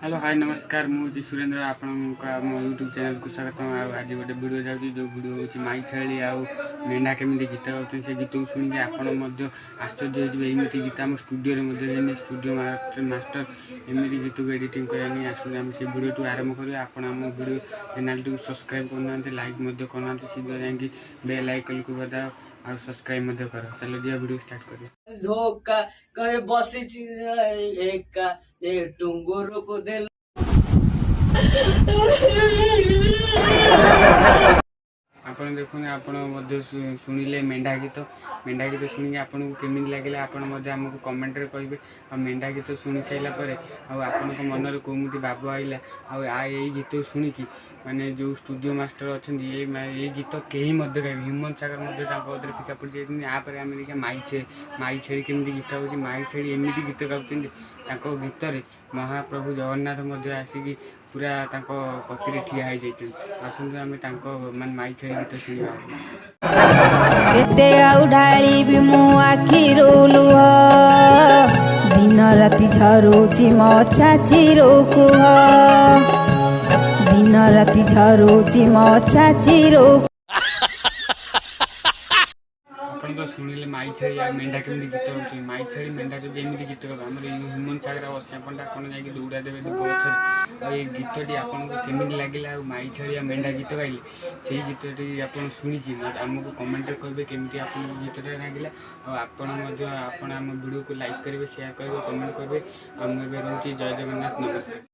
Hello hi नमस्कार मुझे सुरेंद्र आपण मो यूट्यूब चैनल को स्वागत। आज गोटे वीडियो जाऊँगी जो वीडियो हूँ माई छेली आउ मेंढा केमी गीत गाँव से गीत को शुणी आपण आश्चर्य होमती गीत आम स्टूडियो स्टूडियो मास्टर एमती गीत को एडिटिंग करानी आसते आम से वीडियो आरंभ करें। आपण आम वीडियो चैनल को सब्सक्राइब करना लाइक करना शीघ्र जाकि बेल आइकन को बजाओ और सब्सक्राइब कर। चलो दिया वीडियो स्टार्ट करें। धोखा कहे बसी टुंगुर को दे आपण देखुन आपण शुणिले मेंढा गीत शुणी आपन को केमी लगे आपको कमेंट रे कहे। आ मेंढा गीत शुणी सारापर आपण मन में कौमती भाव आईला आई गीत शुणिकी माने जो स्टूडियो मास्टर अच्छा ये गीत कहीं गाइबे ह्यूमन सागर फिका पड़ जाए। यापर आम देखिए माई छेड़ी केमी गीत गाँव माई छेड़ी एमती गीत गाँव गीत महाप्रभु जगन्नाथ आसिकी पूरा पति ठिया हो जाती आसतु आम माई छेड़ी गीत शुणा। केते ढाली भी मो आखिरु लुह दिन राति झरुची मो चाचीरो कुह दिन राति झरुची मो चाचीरो। तो शुणिले माई छेड़ी आ मेंढा केमी गीत गाँव माई छेड़ी मेंढा जो एमती गीत गाँव आम ह्यूमन सागर अपन जा दौड़ा देवे गछर ये गीतटी आपको केमी लगे माई छेड़ी आ मेंढा गीत गाइले से गीतटी आप शुणिकी आमको कमेंट करेंगे केमी आप गीतटा लगे आपण आम वीडियो को लाइक करेंगे शेयर करेंगे कमेंट करेंगे। मुझे रोचे जय जगन्नाथ नमस्कार।